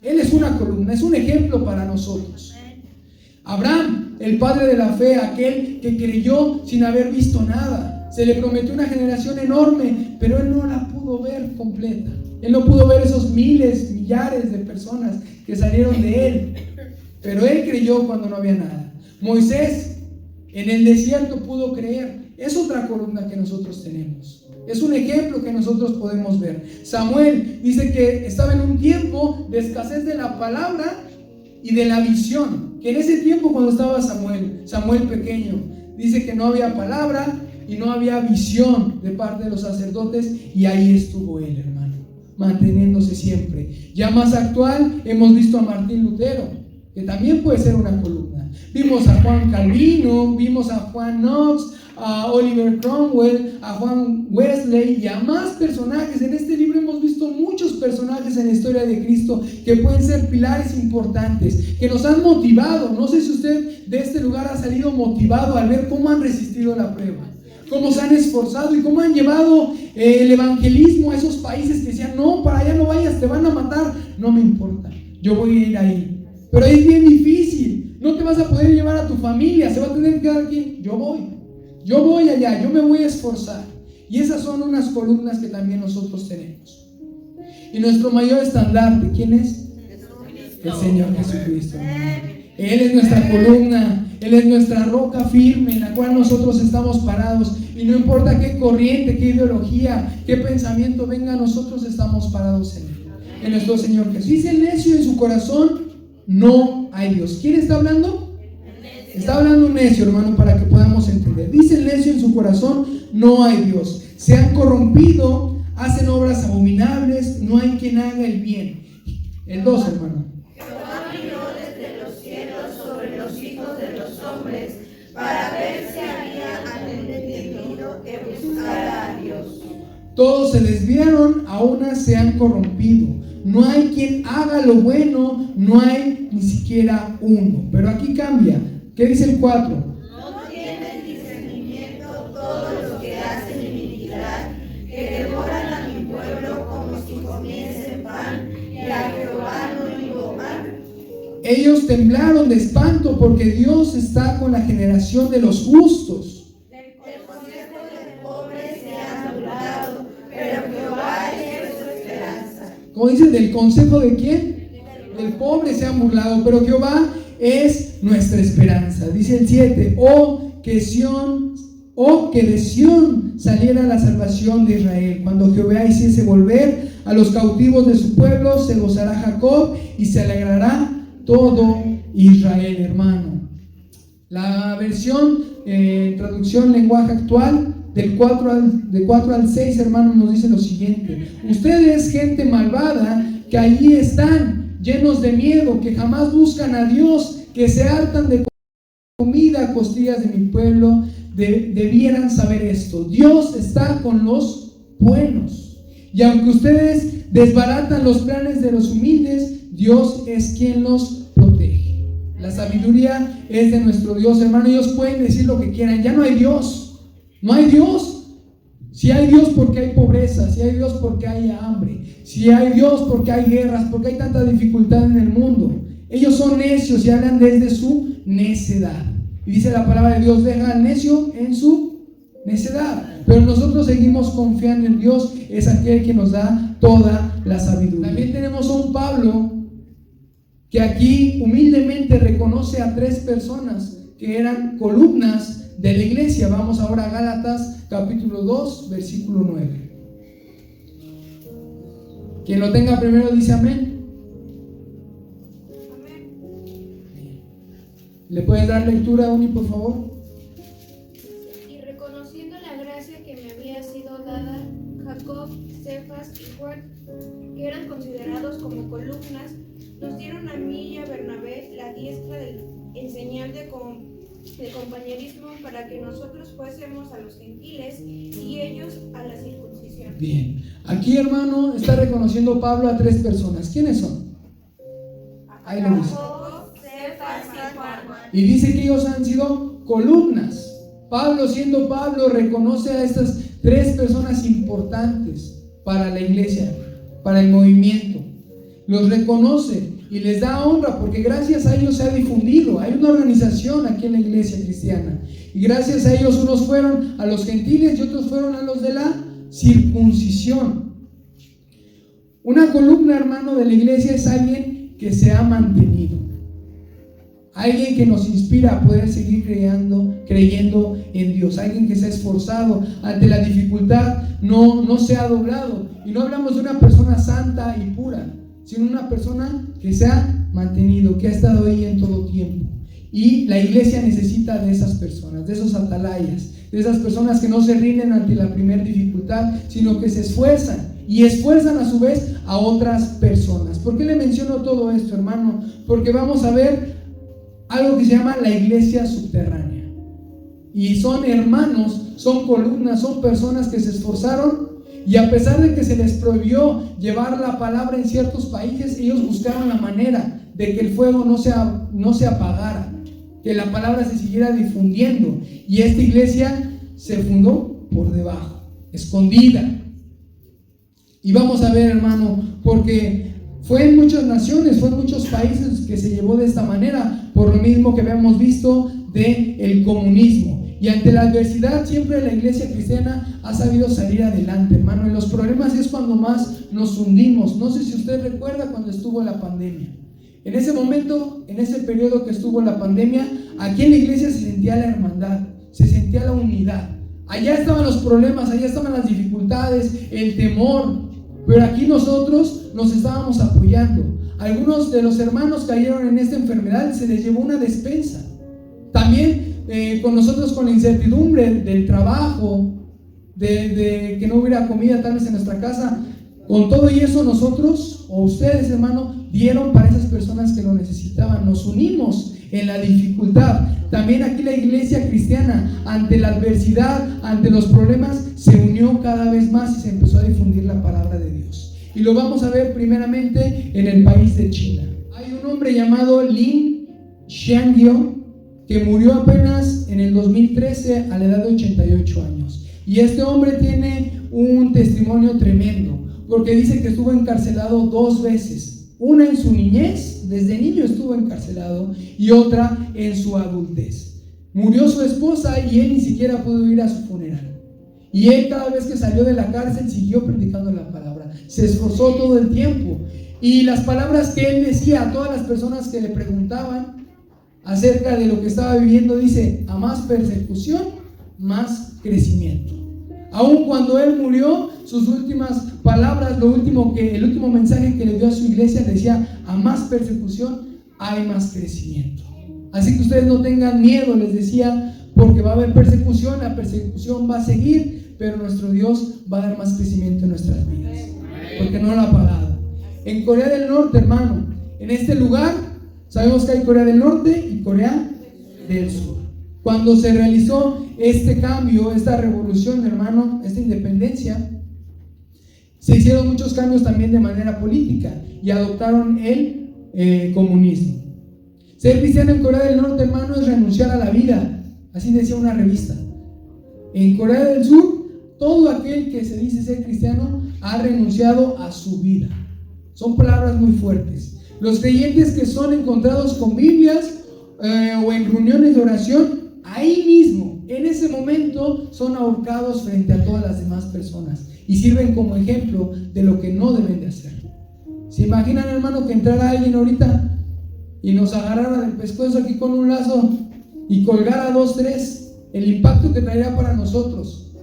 S1: Él es una columna, es un ejemplo para nosotros. Abraham, el padre de la fe, aquel que creyó sin haber visto nada. Se le prometió una generación enorme, pero él no la pudo ver completa. Él no pudo ver esos miles, millares de personas que salieron de él. Pero él creyó cuando no había nada. Moisés en el desierto pudo creer. Es otra columna que nosotros tenemos. Es un ejemplo que nosotros podemos ver. Samuel dice que estaba en un tiempo de escasez de la palabra y de la visión. Que en ese tiempo, cuando estaba Samuel pequeño, dice que no había palabra y no había visión de parte de los sacerdotes, y ahí estuvo él, hermano, manteniéndose siempre. Ya más actual, hemos visto a Martín Lutero, que también puede ser una columna. Vimos a Juan Calvino, vimos a Juan Knox, a Oliver Cromwell, a Juan Wesley y a más personajes. En este libro hemos visto muchos personajes en la historia de Cristo que pueden ser pilares importantes, que nos han motivado. No sé si usted de este lugar ha salido motivado al ver cómo han resistido la prueba, cómo se han esforzado y cómo han llevado el evangelismo a esos países que decían: no, para allá no vayas, te van a matar. No me importa, yo voy a ir ahí. Pero es bien difícil, no te vas a poder llevar a tu familia, se va a tener que quedar aquí. Yo voy allá, yo me voy a esforzar. Y esas son unas columnas que también nosotros tenemos. Y nuestro mayor estandarte, ¿quién es? El Señor Jesucristo. Él es nuestra columna, Él es nuestra roca firme en la cual nosotros estamos parados. Y no importa qué corriente, qué ideología, qué pensamiento venga, nosotros estamos parados en Él, en nuestro Señor Jesús. Dice el necio en su corazón: no hay Dios. ¿Quién está hablando? Está hablando un necio, hermano, para que podamos entender. Dice el necio en su corazón: no hay Dios. Se han corrompido, hacen obras abominables, no hay quien haga el bien. El 2, hermano.
S6: Jehová miró desde los cielos sobre los hijos de los hombres para ver si había entendido que buscara a Dios.
S1: Todos se desviaron, a una se han corrompido. No hay quien haga lo bueno, no hay ni siquiera uno. Pero aquí cambia. ¿Qué dice el 4?
S6: No tienen discernimiento todos los que hacen iniquidad, que devoran a mi pueblo como si comiesen pan, y a Jehová no invocan.
S1: Ellos temblaron de espanto porque Dios está con la generación de los justos.
S6: El consejo del pobre se ha burlado, pero Jehová es su esperanza.
S1: Como dice, del consejo de quién? Del pobre se han burlado, pero Jehová es nuestra esperanza. Dice el 7: que de Sión saliera la salvación de Israel. Cuando Jehová hiciese volver a los cautivos de su pueblo, se gozará Jacob y se alegrará todo Israel, hermano. La versión, traducción lenguaje actual, de 4 al 6, hermano, nos dice lo siguiente: ustedes, gente malvada, que allí están, llenos de miedo, que jamás buscan a Dios, que se hartan de comida a costillas de mi pueblo, debieran saber esto: Dios está con los buenos. Y aunque ustedes desbaratan los planes de los humildes, Dios es quien los protege. La sabiduría es de nuestro Dios, hermano. Ellos pueden decir lo que quieran, ya no hay Dios. No hay Dios. Si hay Dios, porque hay pobreza. Si hay Dios, porque hay hambre. Si hay Dios, porque hay guerras, porque hay tanta dificultad en el mundo. Ellos son necios y hablan desde su necedad. Y dice la palabra de Dios: deja al necio en su necedad. Pero nosotros seguimos confiando en Dios, es aquel que nos da toda la sabiduría. También tenemos a un Pablo que aquí humildemente reconoce a 3 personas que eran columnas de la iglesia. Vamos ahora a Gálatas capítulo 2, versículo 9. Quien lo tenga primero dice amén. ¿Le puedes dar lectura, Uni, por favor?
S7: Y reconociendo la gracia que me había sido dada, Jacob, Cefas y Juan, que eran considerados como columnas, nos dieron a mí y a Bernabé la diestra en señal de de compañerismo para que nosotros fuésemos a los gentiles y ellos a la circuncisión.
S1: Bien, aquí hermano está reconociendo Pablo a 3 personas. ¿Quiénes son? Ahí lo dice.
S6: Jacob, Cefas y Juan.
S1: Y dice que ellos han sido columnas. Pablo, siendo Pablo, reconoce a estas 3 personas importantes para la iglesia, para el movimiento. Los reconoce y les da honra porque gracias a ellos se ha difundido. Hay una organización aquí en la iglesia cristiana y gracias a ellos unos fueron a los gentiles y otros fueron a los de la circuncisión. Una columna, hermano, de la iglesia es alguien que se ha mantenido, alguien que nos inspira a poder seguir creyendo en Dios, alguien que se ha esforzado ante la dificultad, no se ha doblado. Y no hablamos de una persona santa y pura, sino una persona que se ha mantenido, que ha estado ahí en todo tiempo. Y la iglesia necesita de esas personas, de esos atalayas, de esas personas que no se rinden ante la primera dificultad, sino que se esfuerzan y esfuerzan a su vez a otras personas. ¿Por qué le menciono todo esto, hermano? Porque vamos a ver algo que se llama la iglesia subterránea. Y son hermanos, son columnas, son personas que se esforzaron y a pesar de que se les prohibió llevar la palabra en ciertos países, ellos buscaron la manera de que el fuego no se apagara, que la palabra se siguiera difundiendo. Y esta iglesia se fundó por debajo, escondida. Y vamos a ver, hermano, porque fue en muchas naciones, fue en muchos países que se llevó de esta manera, por lo mismo que habíamos visto del comunismo. Y ante la adversidad siempre la iglesia cristiana ha sabido salir adelante, hermano. En los problemas es cuando más nos hundimos. No sé si usted recuerda cuando estuvo la pandemia. En ese momento, en ese periodo que estuvo la pandemia, aquí en la iglesia se sentía la hermandad, se sentía la unidad. Allá estaban los problemas, allá estaban las dificultades, el temor. Pero aquí nosotros nos estábamos apoyando. Algunos de los hermanos cayeron en esta enfermedad, se les llevó una despensa. También con nosotros, con la incertidumbre del trabajo, de que no hubiera comida tal vez en nuestra casa, con todo y eso nosotros, o ustedes, hermano, dieron para esas personas que lo necesitaban. Nos unimos en la dificultad. También aquí la iglesia cristiana, ante la adversidad, ante los problemas, se unió cada vez más y se empezó a difundir la palabra de Dios. Y lo vamos a ver primeramente en el país de China. Hay un hombre llamado Lin Xiangyo que murió apenas en el 2013 a la edad de 88 años. Y este hombre tiene un testimonio tremendo, porque dice que estuvo encarcelado 2 veces. Una en su niñez, desde niño estuvo encarcelado, y otra en su adultez. Murió su esposa y él ni siquiera pudo ir a su funeral. Y él, cada vez que salió de la cárcel, siguió predicando la palabra. Se esforzó todo el tiempo. Y las palabras que él decía a todas las personas que le preguntaban acerca de lo que estaba viviendo, dice: a más persecución, más crecimiento. Aun cuando él murió, sus últimas palabras, el último mensaje que le dio a su iglesia decía: a más persecución hay más crecimiento. Así que ustedes no tengan miedo, les decía, porque va a haber persecución, la persecución va a seguir, pero nuestro Dios va a dar más crecimiento en nuestras vidas, porque no lo ha pagado. En Corea del Norte, hermano, en este lugar, sabemos que hay Corea del Norte y Corea del Sur. Cuando se realizó este cambio, esta revolución, hermano, esta independencia, se hicieron muchos cambios también de manera política y adoptaron el comunismo. Ser cristiano en Corea del Norte, hermano, es renunciar a la vida, así decía una revista. En Corea del Sur, todo aquel que se dice ser cristiano ha renunciado a su vida. Son palabras muy fuertes. Los creyentes que son encontrados con Biblias o en reuniones de oración, ahí mismo, en ese momento, son ahorcados frente a todas las demás personas y sirven como ejemplo de lo que no deben de hacer. ¿Se imaginan, hermano, que entrara alguien ahorita y nos agarrara del pescuezo aquí con un lazo y colgara 2, 3? El impacto que traería para nosotros,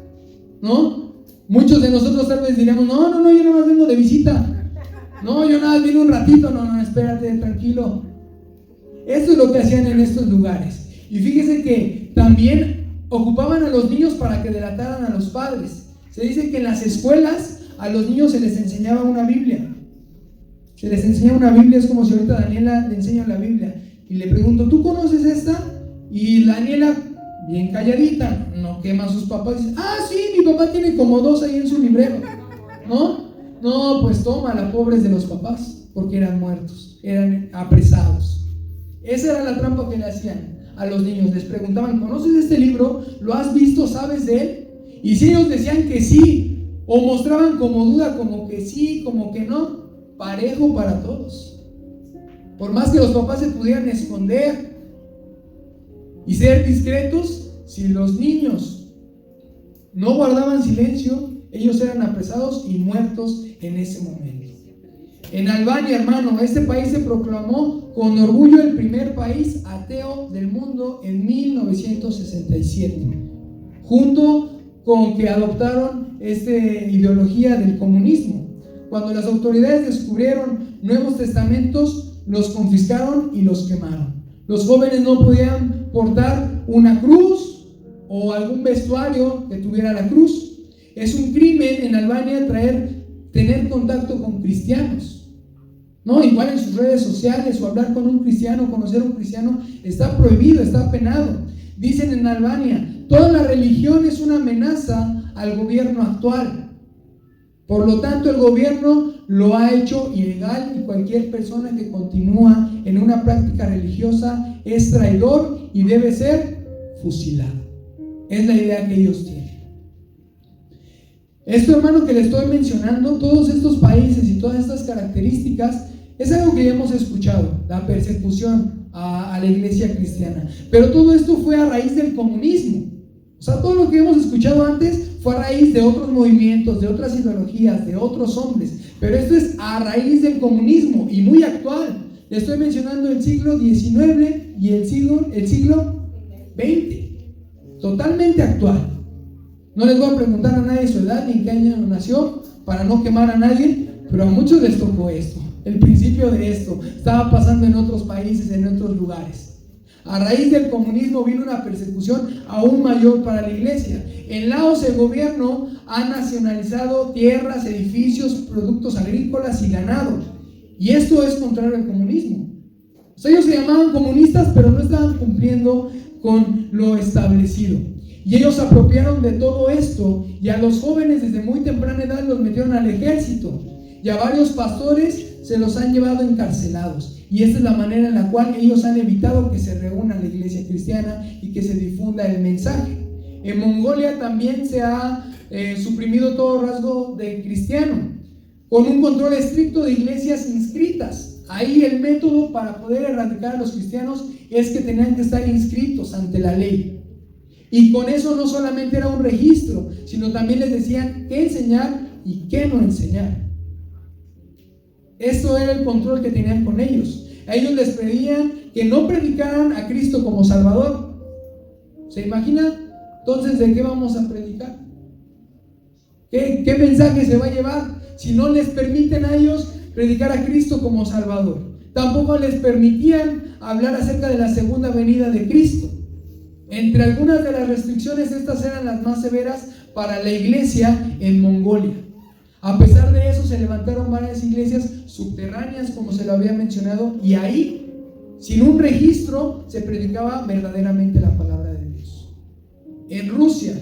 S1: ¿no? Muchos de nosotros tal vez diríamos: no, yo nada más vengo de visita. No, yo nada más vine un ratito. No, espérate, tranquilo. Esto es lo que hacían en estos lugares. Y fíjese que también ocupaban a los niños para que delataran a los padres. Se dice que en las escuelas a los niños se les enseñaba una Biblia. Se les enseña una Biblia, es como si ahorita Daniela le enseña la Biblia. Y le pregunto: ¿tú conoces esta? Y Daniela, bien calladita, no quema a sus papás. Dice, sí, mi papá tiene como 2 ahí en su librero. No, pues toma, la pobres de los papás, porque eran muertos, eran apresados. Esa era la trampa que le hacían a los niños. Les preguntaban, ¿conoces este libro? ¿Lo has visto? ¿Sabes de él? Y si ellos decían que sí, o mostraban como duda, como que sí, como que no, parejo para todos. Por más que los papás se pudieran esconder y ser discretos, si los niños no guardaban silencio, ellos eran apresados y muertos en ese momento. En Albania, hermano, este país se proclamó con orgullo el primer país ateo del mundo en 1967, junto con que adoptaron esta ideología del comunismo. Cuando las autoridades descubrieron Nuevos Testamentos, los confiscaron y los quemaron. Los jóvenes no podían portar una cruz o algún vestuario que tuviera la cruz. Es un crimen en Albania tener contacto con cristianos. No, igual en sus redes sociales o hablar con un cristiano, conocer a un cristiano, está prohibido, está penado. Dicen en Albania, toda la religión es una amenaza al gobierno actual. Por lo tanto, el gobierno lo ha hecho ilegal y cualquier persona que continúa en una práctica religiosa es traidor y debe ser fusilado. Es la idea que ellos tienen. Esto, hermano, que le estoy mencionando, todos estos países y todas estas características, es algo que ya hemos escuchado, la persecución a la iglesia cristiana. Pero todo esto fue a raíz del comunismo. O sea, todo lo que hemos escuchado antes fue a raíz de otros movimientos, de otras ideologías, de otros hombres. Pero esto es a raíz del comunismo y muy actual. Le estoy mencionando el siglo XIX y el siglo XX. Totalmente actual. No les voy a preguntar a nadie su edad ni en qué año nació para no quemar a nadie, pero a muchos les tocó esto. El principio de esto estaba pasando en otros países, en otros lugares. A raíz del comunismo vino una persecución aún mayor para la iglesia. En Laos el gobierno ha nacionalizado tierras, edificios, productos agrícolas y ganado. Y esto es contrario al comunismo. O sea, ellos se llamaban comunistas, pero no estaban cumpliendo con lo establecido. Y ellos se apropiaron de todo esto y a los jóvenes desde muy temprana edad los metieron al ejército. Y a varios pastores se los han llevado encarcelados. Y esta es la manera en la cual ellos han evitado que se reúna la iglesia cristiana y que se difunda el mensaje. En Mongolia también se ha suprimido todo rasgo de cristiano, con un control estricto de iglesias inscritas. Ahí el método para poder erradicar a los cristianos es que tenían que estar inscritos ante la ley. Y con eso no solamente era un registro, sino también les decían qué enseñar y qué no enseñar. Esto era el control que tenían con ellos. A ellos les pedían que no predicaran a Cristo como Salvador. ¿Se imagina? Entonces, ¿de qué vamos a predicar? ¿Qué mensaje se va a llevar si no les permiten a ellos predicar a Cristo como Salvador? Tampoco les permitían hablar acerca de la segunda venida de Cristo. Entre algunas de las restricciones, estas eran las más severas para la iglesia en Mongolia. A pesar de eso, se levantaron varias iglesias subterráneas, como se lo había mencionado, y ahí, sin un registro, se predicaba verdaderamente la palabra de Dios. En Rusia,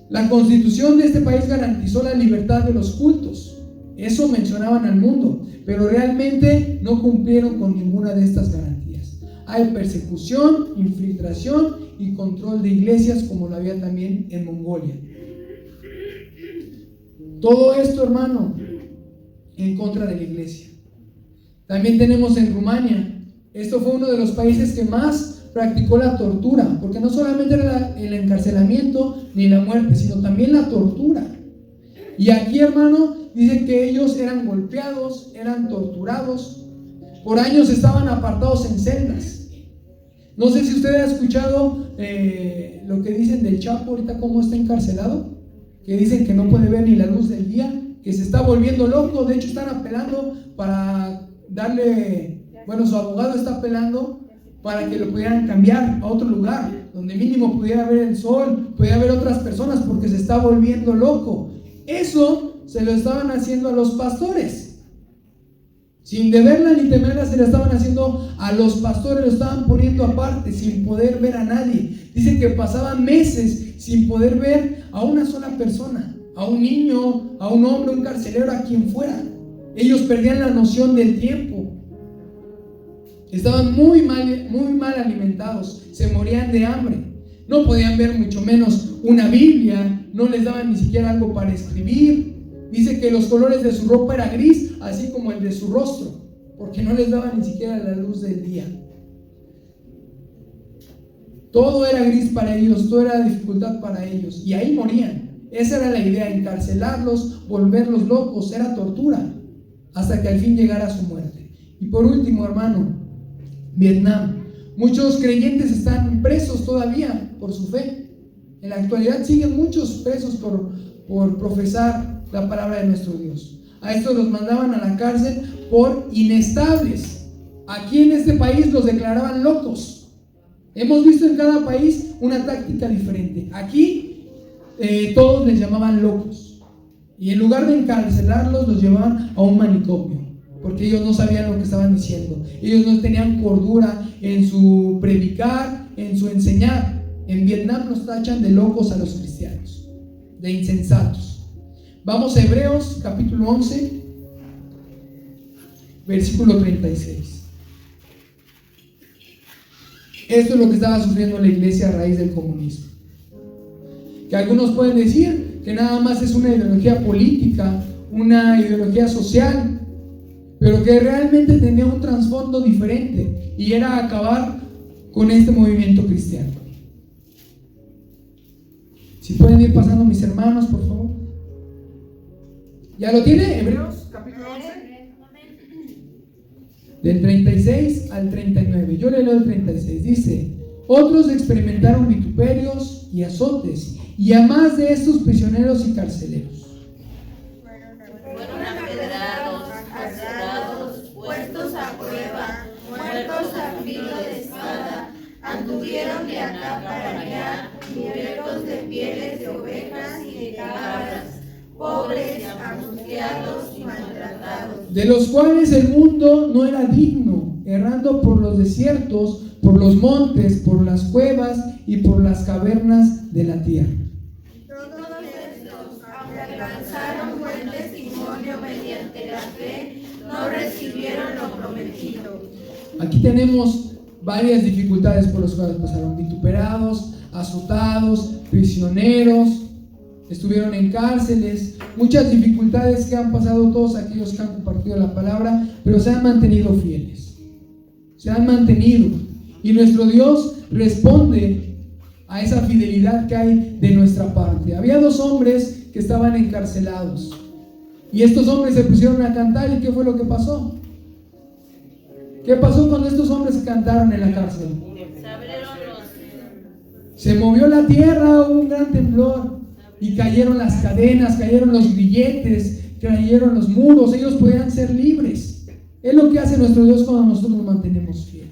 S1: la constitución de este país garantizó la libertad de los cultos. Eso mencionaban al mundo, pero realmente no cumplieron con ninguna de estas garantías. Hay persecución, infiltración y control de iglesias, como lo había también en Mongolia. Todo esto, hermano, en contra de la iglesia. También tenemos en Rumania. Esto fue uno de los países que más practicó la tortura, porque no solamente era el encarcelamiento ni la muerte, sino también la tortura. Y aquí, hermano, dicen que ellos eran golpeados, eran torturados. Por años estaban apartados en celdas. No sé si usted ha escuchado lo que dicen del Chapo ahorita, cómo está encarcelado, que dicen que no puede ver ni la luz del día, que se está volviendo loco. De hecho, están apelando para darle, su abogado está apelando para que lo pudieran cambiar a otro lugar, donde mínimo pudiera ver el sol, pudiera ver otras personas, porque se está volviendo loco. Eso se lo estaban haciendo a los pastores. Sin deberla ni temerla se la estaban haciendo a los pastores, lo estaban poniendo aparte, sin poder ver a nadie. Dice que pasaban meses sin poder ver a una sola persona, a un niño, a un hombre, un carcelero, a quien fuera. Ellos perdían la noción del tiempo. Estaban muy mal alimentados, se morían de hambre. No podían ver mucho menos una Biblia, no les daban ni siquiera algo para escribir. Dice que los colores de su ropa era gris, así como el de su rostro, porque no les daban ni siquiera la luz del día. Todo era gris para ellos, todo era dificultad para ellos, y ahí morían. Esa era la idea, encarcelarlos, volverlos locos, era tortura, hasta que al fin llegara su muerte. Y por último, hermano, Vietnam. Muchos creyentes están presos todavía por su fe. En la actualidad siguen muchos presos por profesar la palabra de nuestro Dios. A estos los mandaban a la cárcel por inestables. Aquí en este país los declaraban locos. Hemos visto en cada país una táctica diferente. Aquí todos les llamaban locos. Y en lugar de encarcelarlos, los llevaban a un manicomio, porque ellos no sabían lo que estaban diciendo. Ellos no tenían cordura en su predicar, en su enseñar. En Vietnam nos tachan de locos a los cristianos, de insensatos. Vamos a Hebreos capítulo 11, versículo 36. Esto es lo que estaba sufriendo la iglesia a raíz del comunismo. Que algunos pueden decir que nada más es una ideología política, una ideología social, pero que realmente tenía un trasfondo diferente, y era acabar con este movimiento cristiano. Si pueden ir pasando, mis hermanos, por favor. ¿Ya lo tiene? Hebreos capítulo 11, del 36 al 39. Yo le leo el 36. Dice: otros experimentaron vituperios y azotes, y a más de estos prisioneros y carceleros.
S6: Fueron apedrados, azotados, puestos a prueba, muertos a filo de espada, anduvieron de acá para allá, cubiertos de pieles de ovejas y de cabras, pobres, angustiados y maltratados,
S1: de los cuales el mundo no era digno, errando por los desiertos, por los montes, por las cuevas y por las cavernas de la tierra.
S6: todos estos, aunque alcanzaron buen testimonio mediante la fe, no recibieron lo prometido.
S1: Aquí tenemos varias dificultades por las cuales pasaron: vituperados, azotados, prisioneros, estuvieron en cárceles, muchas dificultades que han pasado todos aquellos que han compartido la palabra, pero se han mantenido fieles, se han mantenido, y nuestro Dios responde a esa fidelidad que hay de nuestra parte. Había dos hombres que estaban encarcelados, y estos hombres se pusieron a cantar. ¿Y qué fue lo que pasó? ¿Qué pasó cuando estos hombres cantaron en la cárcel? Se movió la tierra, hubo un gran temblor, y cayeron las cadenas, cayeron los grilletes, cayeron los muros. Ellos podían ser libres. Es lo que hace nuestro Dios cuando nosotros nos mantenemos fieles.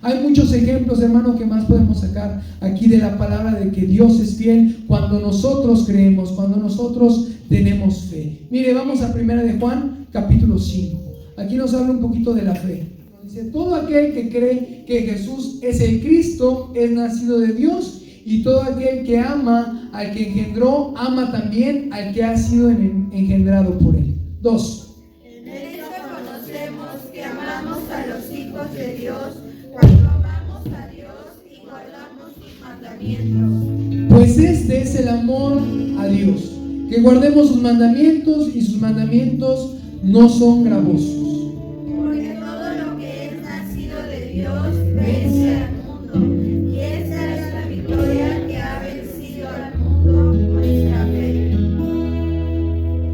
S1: Hay muchos ejemplos, hermano, que más podemos sacar aquí de la palabra de que Dios es fiel cuando nosotros creemos, cuando nosotros tenemos fe. Mire, vamos a 1 de Juan, capítulo 5. Aquí nos habla un poquito de la fe. Dice: todo aquel que cree que Jesús es el Cristo es nacido de Dios, y todo aquel que ama al que engendró, ama también al que ha sido engendrado por él. 2.
S6: En esto conocemos que amamos a los hijos de Dios, cuando amamos a Dios y guardamos sus mandamientos.
S1: Pues este es el amor a Dios, que guardemos sus mandamientos, y sus mandamientos no son gravosos.
S6: Porque todo lo que es nacido de Dios vence al mundo, y esa es la victoria que ha vencido al mundo, nuestra fe.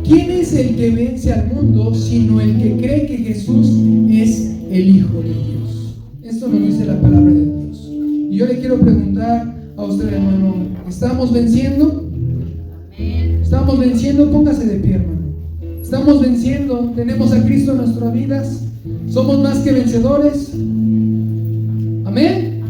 S1: ¿Quién es el que vence al mundo sino el que cree que Jesús es el Hijo de Dios? Esto nos dice la palabra de Dios. Y yo le quiero preguntar a usted, hermano: ¿estamos venciendo? ¿Estamos venciendo? Póngase de pie, hermano. ¿Estamos venciendo? ¿Tenemos a Cristo en nuestras vidas? ¿Somos más que vencedores? ¿Amén?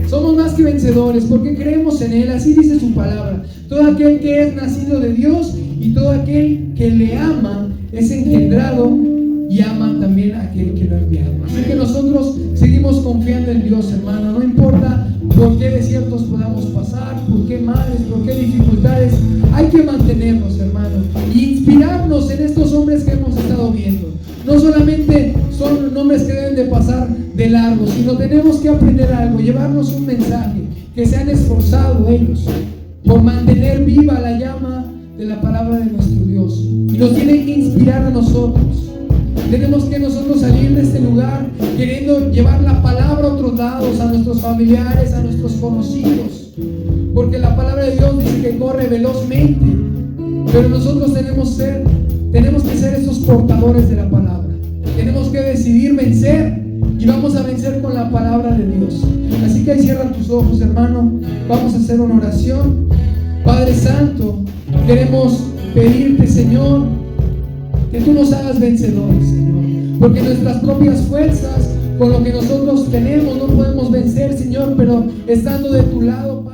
S1: Somos más que vencedores porque creemos en Él. Así dice su palabra: todo aquel que es nacido de Dios y todo aquel que le ama es engendrado y ama también a aquel que lo ha enviado. Así que nosotros seguimos confiando en Dios, hermano. No importa por qué desiertos podamos pasar, por qué males, por qué dificultades, hay que mantenernos, hermano, e inspirarnos en estos hombres que hemos estado viendo. No solamente son nombres que deben de pasar de largo, sino tenemos que aprender algo, llevarnos un mensaje, que se han esforzado ellos por mantener viva la llama de la palabra de nuestro Dios, y nos tiene que inspirar a nosotros. Tenemos que nosotros salir de este lugar queriendo llevar la palabra a otros lados, a nuestros familiares, a nuestros conocidos, porque la palabra de Dios dice que corre velozmente, pero nosotros tenemos que ser esos portadores de la palabra. Tenemos que decidir vencer, y vamos a vencer con la palabra de Dios. Así que ahí cierra tus ojos, hermano. Vamos a hacer una oración. Padre Santo, queremos pedirte, Señor, que tú nos hagas vencedores, Señor, porque nuestras propias fuerzas, con lo que nosotros tenemos, no podemos vencer, Señor, pero estando de tu lado